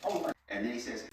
Oh, and then he says,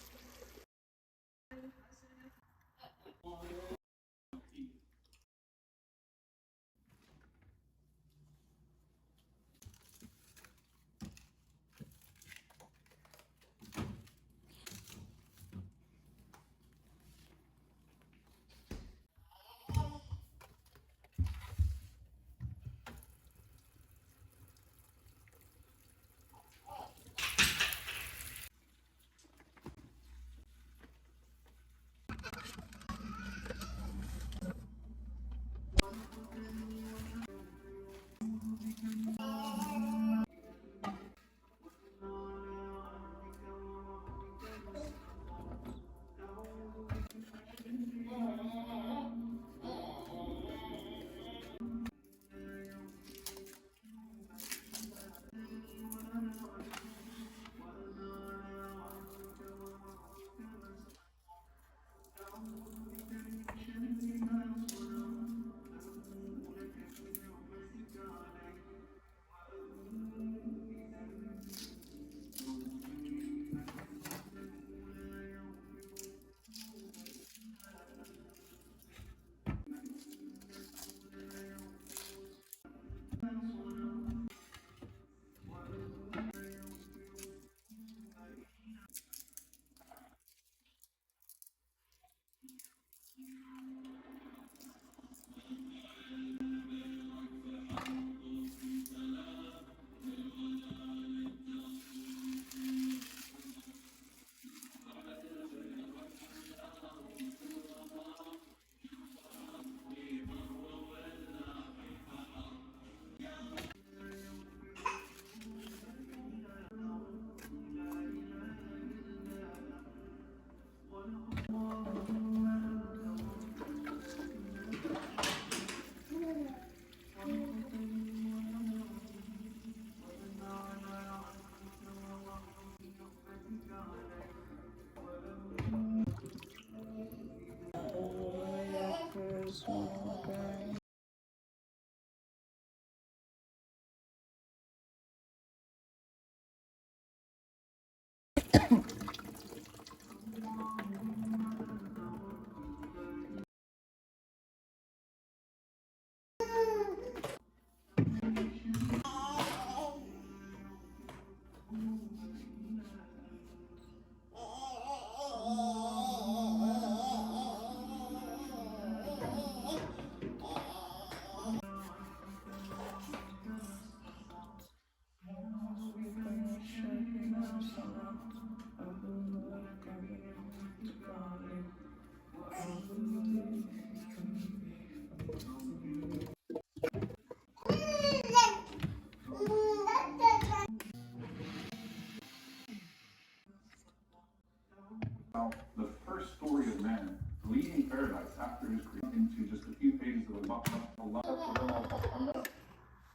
the first story of man leaving paradise after his creation into just a few pages of Allah.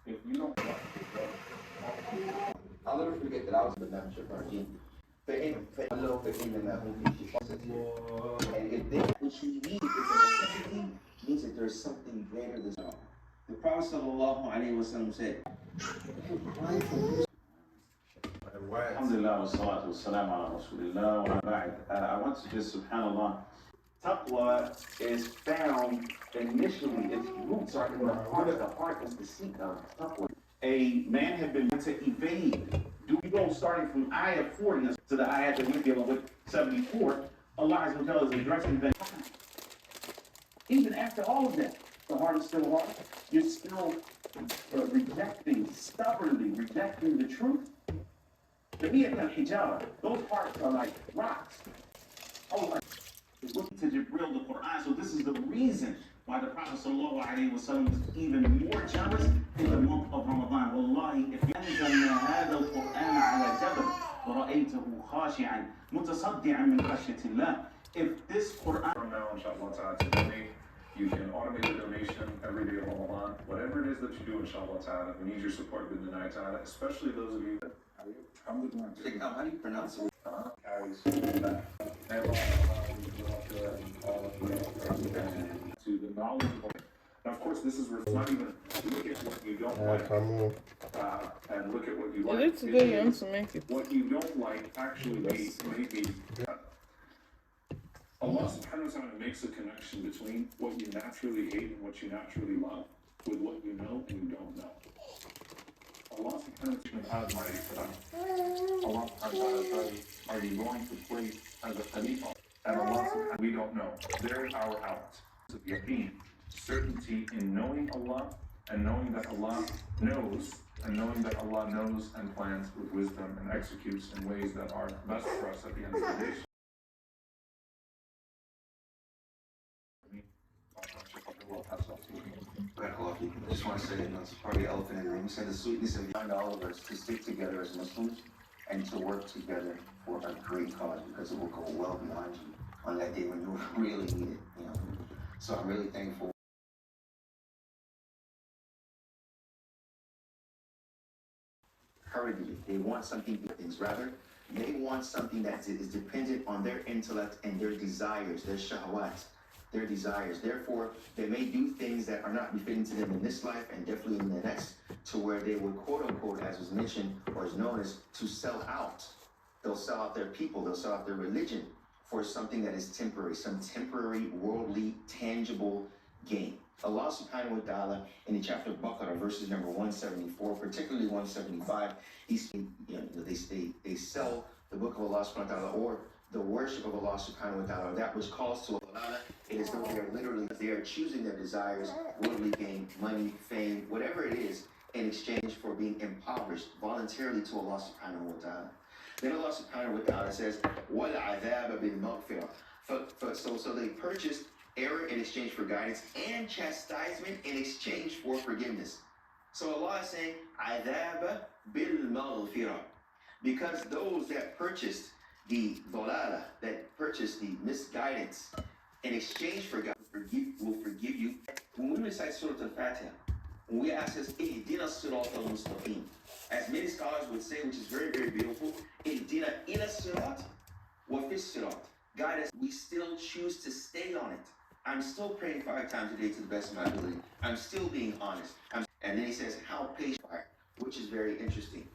If you don't watch this, I'll never forget that I was in the membership party. And if they, which means is a necessity, means that there's something greater than all. The Prophet sallallahu alaihi wasallam said, Alhamdulillah, wa salatu wa salam ala rasulillah wa ba'd. I want to just, subhanAllah, taqwa is found initially, its roots are in the heart. The heart is the seat of taqwa. A man had been to evade. Do we go starting from ayah 40 to the ayah that we're dealing with, 74? Allah is addressing them. Even after all of that, the heart is still hard. You're still stubbornly rejecting the truth. The hijab, those parts are like rocks. Oh, it's looking to Jibril, the Quran. So this is the reason why the Prophet ﷺ was even more jealous in the month of Ramadan. Wallahi, if أنزلنا هذا القرآن على جبل ورأيته خاشعا متصدعا من خشية الله. If this Quran from now, inshallah, to donate, you can automate the donation every day of Ramadan. Whatever it is that you do, inshallah, we need your support with the night, especially those of you that how do you pronounce it? carries that. To the knowledge of, and of course, this is not even look at what you don't like. and look at what you Is like. it today you want to make it? What you don't like actually may be. Allah subhanahu wa ta'ala makes a connection between what you naturally hate and what you naturally love with what you know and you don't know. Allah subhanahu wa ta'ala is mighty for that. Allah subhanahu wa ta'ala says, are you going to place as a khalifa? And Allah subhanahu, we don't know. There's our out. Yaqeen, certainty in knowing Allah and knowing that Allah knows and knowing that Allah knows and plans with wisdom and executes in ways that are best for us at the end of the day. I just want to say, it's part of the elephant in the room. We said the sweetness of all of us to stick together as Muslims and to work together for a great cause, because it will go well beyond you on that day when you really need it. So I'm really thankful. Hurriedly, they want something things. Rather, they want something that is dependent on their intellect and their desires, their shahwat, their desires. Therefore, they may do things that are not befitting to them in this life and definitely in the next, to where they would, quote unquote, as was mentioned or is known as, to sell out. They'll sell out their people, they'll sell out their religion for something that is temporary, some temporary, worldly, tangible gain. Allah subhanahu wa ta'ala in the chapter of Baqarah, verses number 174, particularly 175, they sell the book of Allah subhanahu wa ta'ala, or the worship of Allah subhanahu wa ta'ala, that which calls to Allah. It is though they are literally, they are choosing their desires, worldly gain, money, fame, whatever it is, in exchange for being impoverished voluntarily to Allah subhanahu wa ta'ala. Then Allah subhanahu wa ta'ala says, وَالْعَذَابَ بِالْمَغْفِرَةِ. So they purchased error in exchange for guidance and chastisement in exchange for forgiveness. So Allah is saying, عَذَابَ بِالْمَغْفِرَةِ. Because those that purchased the dhalala, that purchased the misguidance in exchange for God will forgive you. When we recite Surah Al-Fatiha, when we ask us, Ihdina Sirat al-Mustaqim, as many scholars would say, which is very, very beautiful, Ihdina ila Sirat wa fis Sirat. God, as we still choose to stay on it. I'm still praying 5 times a day to the best of my ability. I'm still being honest. And then he says, how patient are, which is very interesting.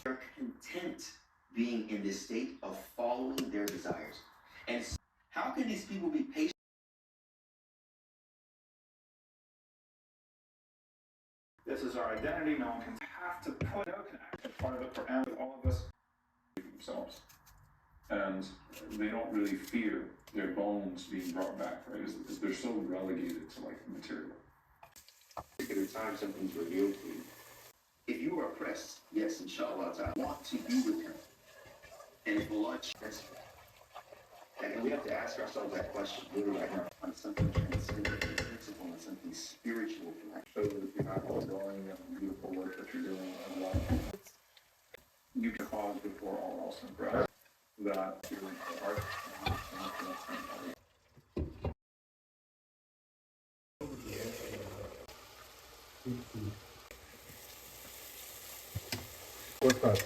They're content being in this state of following their desires. And how can these people be patient? This is our identity. No one can have to put out an active part of the Quran with all of us themselves. And they don't really fear their bones being brought back, right? Because they're so relegated to like material. Particular time something's revealed to you. If you are oppressed, yes, inshallah, I want to be with him. And if Allah that's and we have to ask ourselves that question really right now on something transcendent, principle, on something spiritual. So that you have ongoing and beautiful work that you're doing as well. You can pause before all else and breath. That your heart What's that?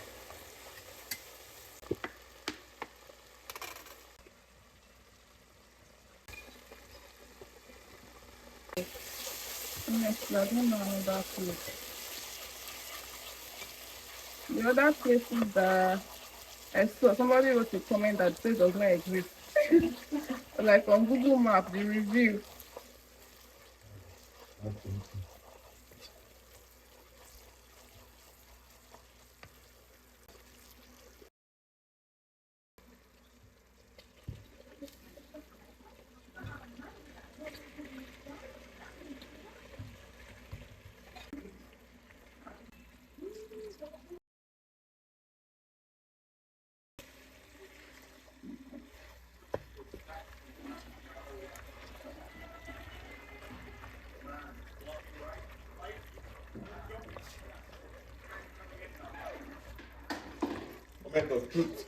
Next, I don't know another place. The other places that I saw, somebody wrote a comment that says does not exist. Like on Google Maps, the review. Moment of truth.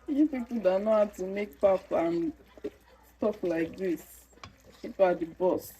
You people that know how to make pap and stuff like this, people are the boss.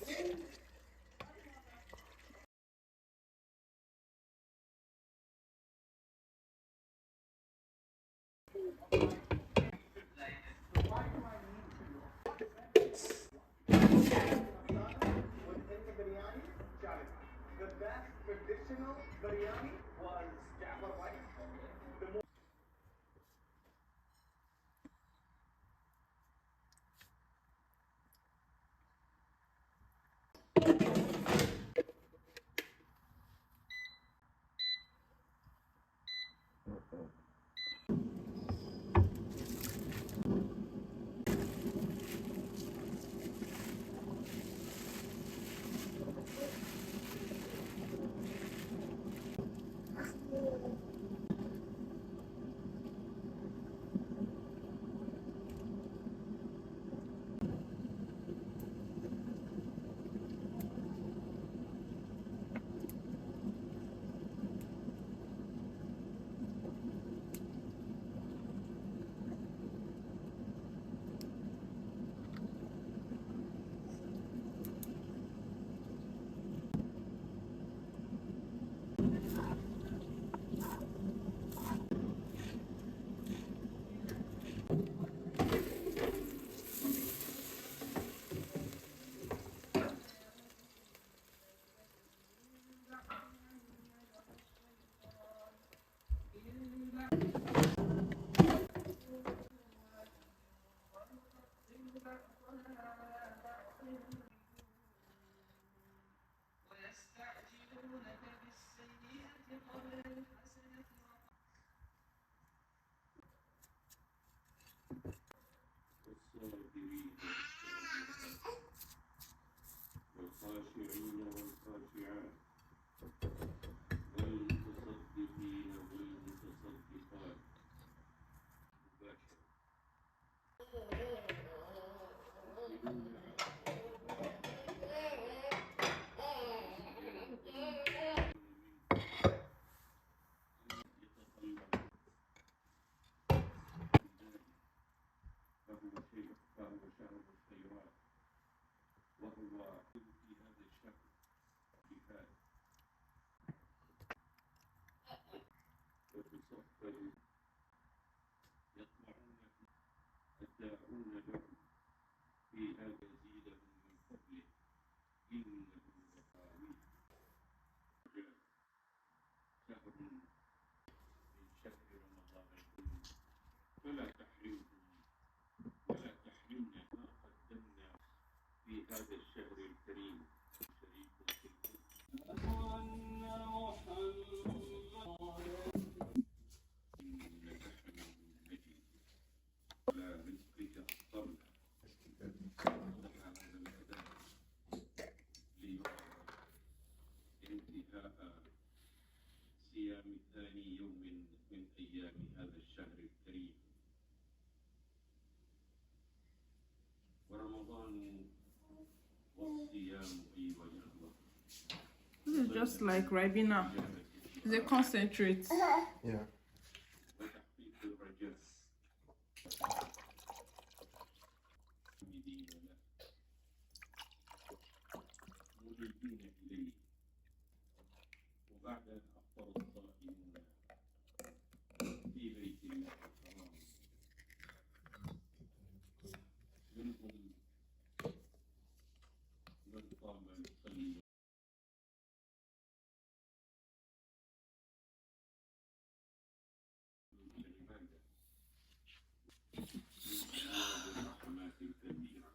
والخاشعين والخاشعات والمتصدقين والمتصدقات فهو شهر الخيرات وهو في هذا الشهر جهاد وتصفد يطمعون الداعون له في أن يزيدهم من فضله إنه لقوي شهر من شهر رمضان الكريم فلا تحرمكم ولا تحرمنا ما قدمنا في هذا الشهر الكريم شريك في الكل إنك حميد مجيد على رزقك أفطرنا فتح هذا الأذان ليعلم انتهاء صيام ثاني يوم من أيام هذا الشهر الكريم ورمضان والصيام أيها الأخوة This is just like Ribena. It's a concentrate. Yeah. وتحقيق الرجاء حامدين له منيبين إليه وبعد أن أفطر الصائمون في بيت الله الحرام منهم من قام يصلي العبادة من أبواب الرحمات الكبيرة